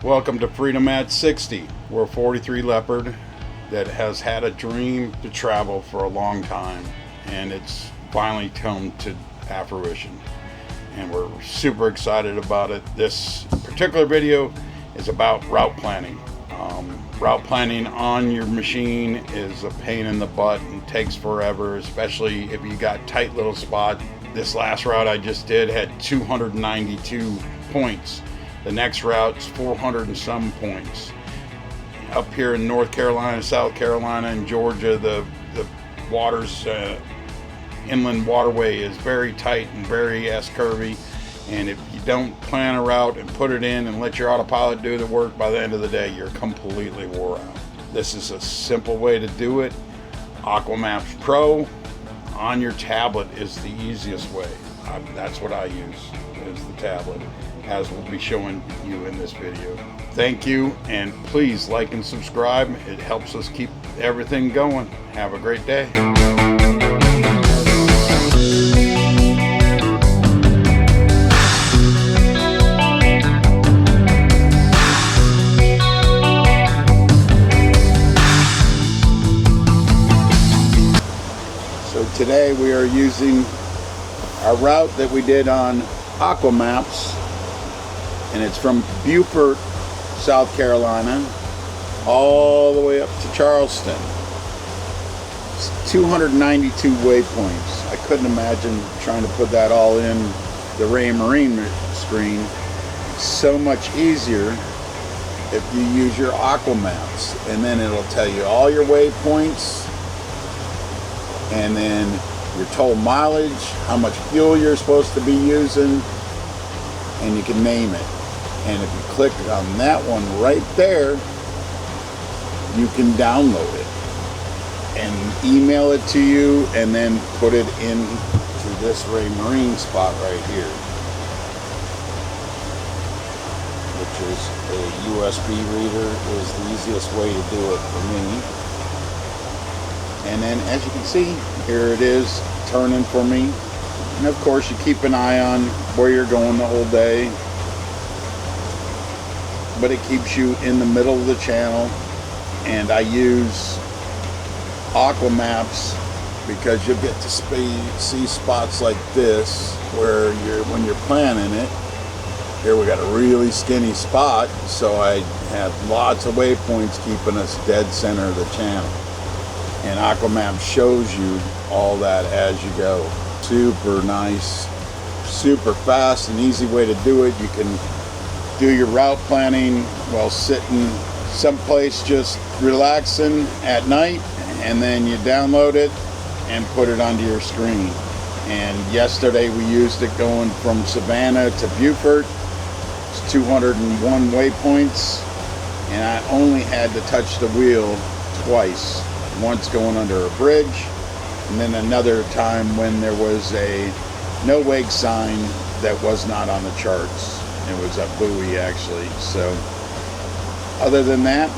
Welcome to Freedom at 60. We're a 43 Leopard that has had a dream to travel for a long time, and it's finally come to fruition. And we're super excited about it. This particular video is about route planning. Route planning on your machine is a pain in the butt and takes forever, especially if you got tight little spot. This last route I just did had 292 points. The next route's 400 and some points. Up here in North Carolina, South Carolina, and Georgia, the waters, inland waterway is very tight and very S-curvy. And if you don't plan a route and put it in and let your autopilot do the work, by the end of the day, you're completely wore out. This is a simple way to do it. AquaMaps Pro on your tablet is the easiest way. That's what I use, is the tablet, as we'll be showing you in this video. Thank you, and please like and subscribe. It helps us keep everything going. Have a great day. So today we are using our route that we did on AquaMaps, and it's from Beaufort, South Carolina, all the way up to Charleston. It's 292 waypoints. I couldn't imagine trying to put that all in the Ray Marine screen. It's so much easier if you use your AquaMaps, and then it'll tell you all your waypoints, and then your total mileage, how much fuel you're supposed to be using, and you can name it. And if you click on that one right there, you can download it and email it to you, and then put it into this Ray Marine spot right here, which is a USB reader. Is the easiest way to do it for me. And then, as you can see, here it is turning for me. And of course, you keep an eye on where you're going the whole day, but it keeps you in the middle of the channel. And I use AquaMaps because you'll get to see spots like this where when you're planning it. Here we got a really skinny spot, so I have lots of waypoints keeping us dead center of the channel. And AquaMaps shows you all that as you go. Super nice, super fast and easy way to do it. You can do your route planning while sitting someplace just relaxing at night, and then you download it and put it onto your screen. And yesterday we used it going from Savannah to Beaufort. It's 201 waypoints, and I only had to touch the wheel twice. Once going under a bridge, and then another time when there was a no wake sign that was not on the charts. It was a buoy, actually. So other than that,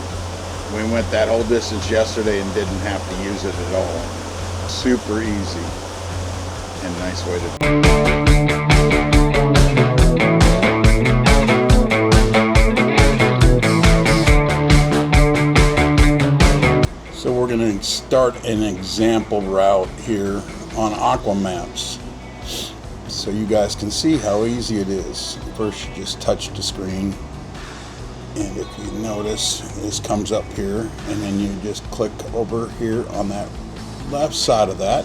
we went that whole distance yesterday and didn't have to use it at all. Super easy and nice way to do it. So we're going to start an example route here on AquaMaps, so you guys can see how easy it is. First, you just touch the screen, and if you notice, this comes up here, and then you just click over here on that left side of that,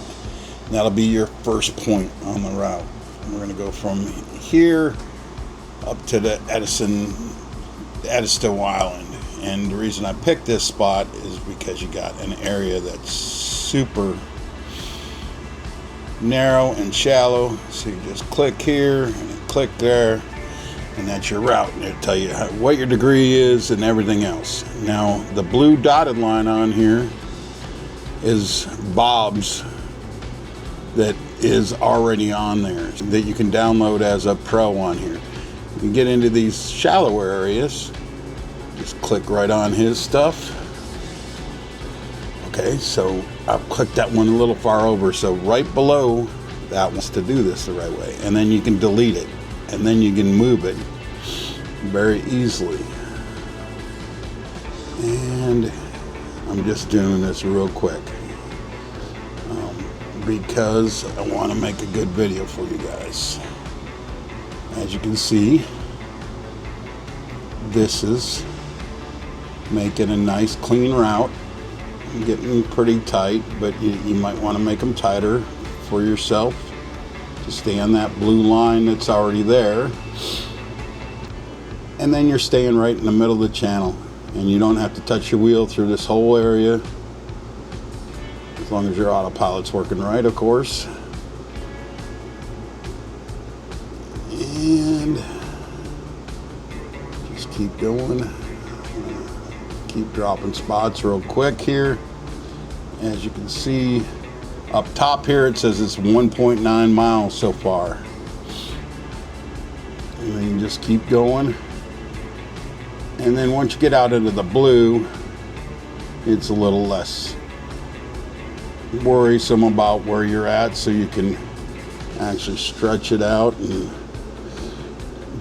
and that'll be your first point on the route. And we're going to go from here up to the Edisto Island. And the reason I picked this spot is because you got an area that's super narrow and shallow. So you just click here and click there, and that's your route. And it'll tell you what your degree is and everything else. Now, the blue dotted line on here is Bob's that is already on there, that you can download as a pro on here. You can get into these shallower areas. Just click right on his stuff. Okay, so I've clicked that one a little far over, so right below that one's to do this the right way. And then you can delete it, and then you can move it very easily. And I'm just doing this real quick because I want to make a good video for you guys. As you can see, this is making a nice clean route. Getting pretty tight, but you might want to make them tighter for yourself to stay on that blue line that's already there. And then you're staying right in the middle of the channel, and you don't have to touch your wheel through this whole area, as long as your autopilot's working right, of course. And just keep going. Keep dropping spots real quick here. As you can see up top here, it says it's 1.9 miles so far. And then you just keep going. And then once you get out into the blue, it's a little less worrisome about where you're at, so you can actually stretch it out and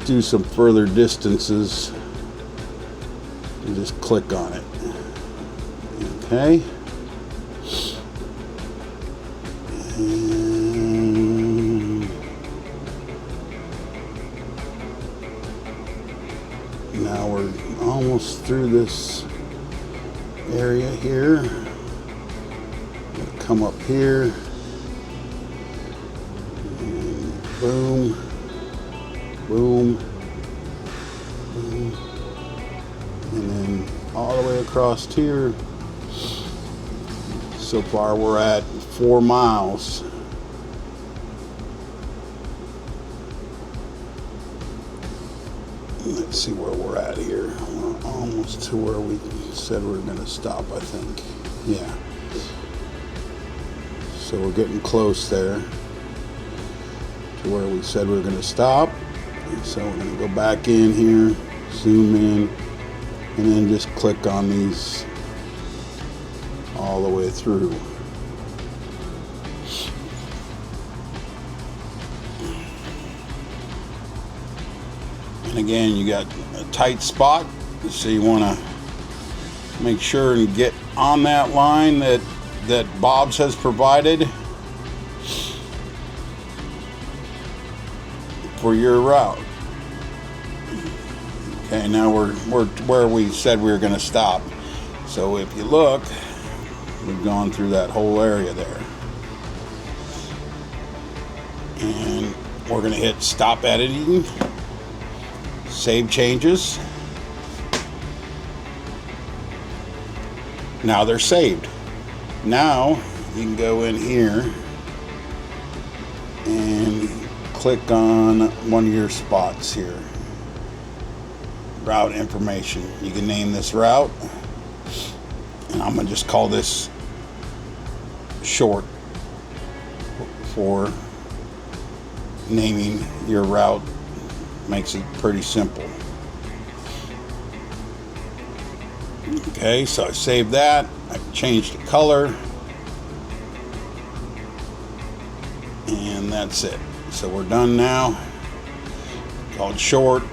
do some further distances. You just click on it. Okay. And now we're almost through this area here. Come up here. And boom. Boom. Boom. And then all the way across here. So far we're at 4 miles. Let's see where we're at here. We're almost to where we said we were going to stop, I think. Yeah. So we're getting close there to where we said we were going to stop. So we're going to go back in here, zoom in, and then just click on these all the way through. And again, you got a tight spot, so you want to make sure and get on that line that Bob's has provided for your route. Okay, now we're where we said we were going to stop. So if you look, we've gone through that whole area there. And we're going to hit stop editing, save changes. Now they're saved. Now you can go in here and click on one of your spots here. Route information. You can name this route, and I'm gonna just call this short for naming your route. Makes it pretty simple. Okay, so I saved that. I changed the color, and that's it. So we're done now. Called short.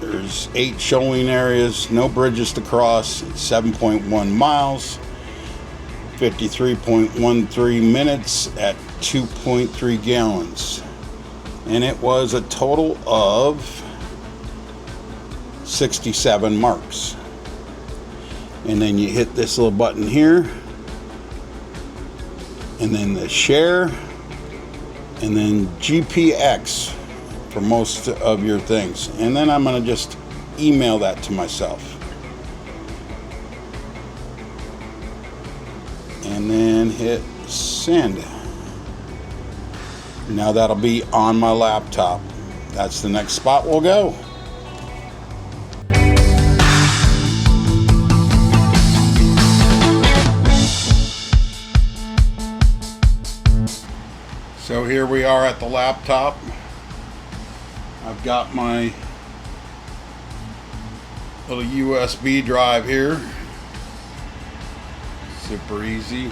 There's 8 showing areas, no bridges to cross, 7.1 miles, 53.13 minutes at 2.3 gallons. And it was a total of 67 marks. And then you hit this little button here, and then the share, and then GPX for most of your things. And then I'm going to just email that to myself. And then hit send. Now that'll be on my laptop. That's the next spot we'll go. So here we are at the laptop. I've got my little USB drive here. Super easy.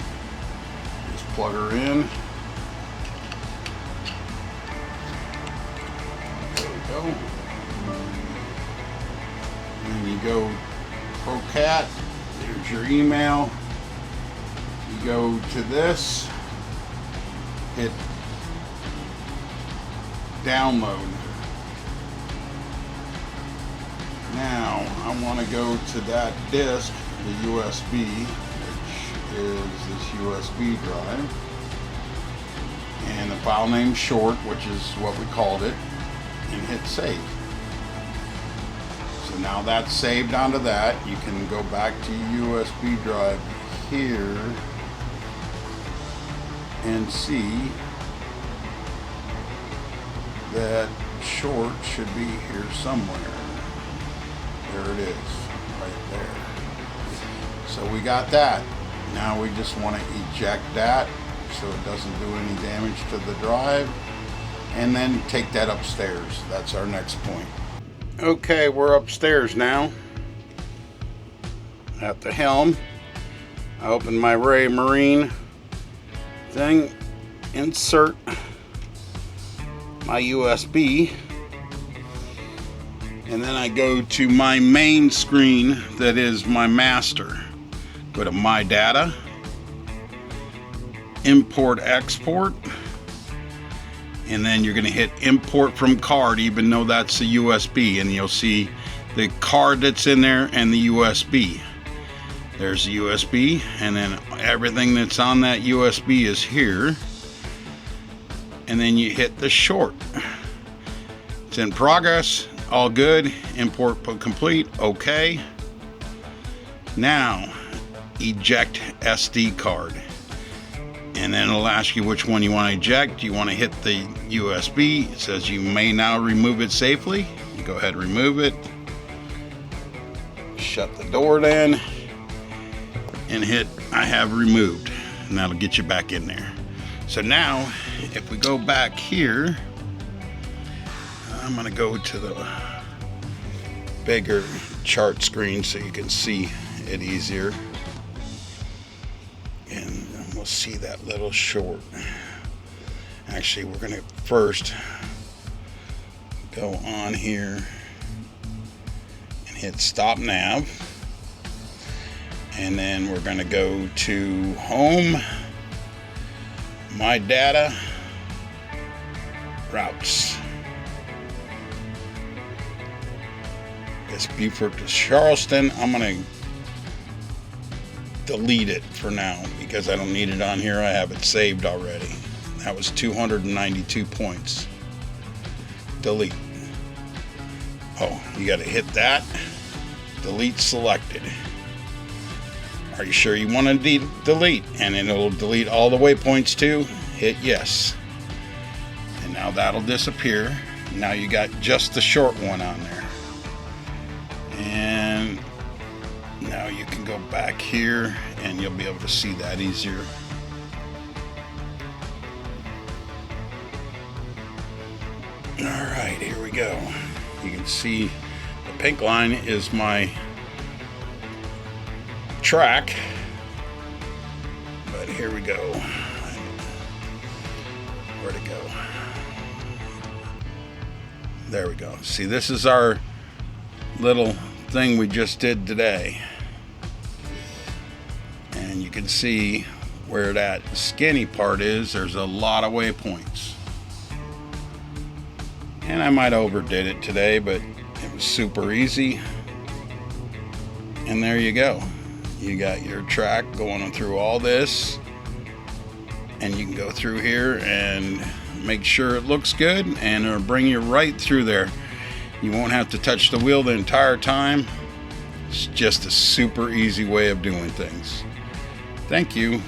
Just plug her in. There we go. And you go ProCat. There's your email. You go to this, hit download. Now I want to go to that disk, the USB, which is this USB drive, and the file name short, which is what we called it, and hit save. So now that's saved onto that. You can go back to your USB drive here and see that short should be here somewhere. There it is, right there. So we got that. Now we just want to eject that so it doesn't do any damage to the drive, and then take that upstairs. That's our next point. Okay, we're upstairs now at the helm. I open my Ray Marine thing, insert my USB, and then I go to my main screen that is my master. Go to My Data, Import Export, and then you're going to hit Import from Card, even though that's a USB, and you'll see the card that's in there and the USB. There's the USB, and then everything that's on that USB is here. And then you hit the short. It's in progress, all good. Import complete, okay. Now, eject SD card. And then it'll ask you which one you want to eject. You want to hit the USB. It says you may now remove it safely. You go ahead and remove it. Shut the door then. And hit I have removed. And that'll get you back in there. So now, if we go back here, I'm going to go to the bigger chart screen so you can see it easier. And we'll see that little short. Actually, we're going to first go on here and hit Stop Nav. And then we're going to go to Home, My Data, Routes. It's Beaufort to Charleston. I'm going to delete it for now because I don't need it on here. I have it saved already. That was 292 points. Delete. Oh, you got to hit that. Delete selected. Are you sure you want to delete? And then it'll delete all the waypoints too. Hit yes. And now that'll disappear. Now you got just the short one on there. And now you can go back here and you'll be able to see that easier. Alright, here we go. You can see the pink line is my track, but here we go. Where'd it go? There we go. See, this is our little thing we just did today, and you can see where that skinny part is. There's a lot of waypoints, and I might overdid it today, but it was super easy. And there you go. You got your track going through all this, and you can go through here and make sure it looks good, and it'll bring you right through there. You won't have to touch the wheel the entire time. It's just a super easy way of doing things. Thank you.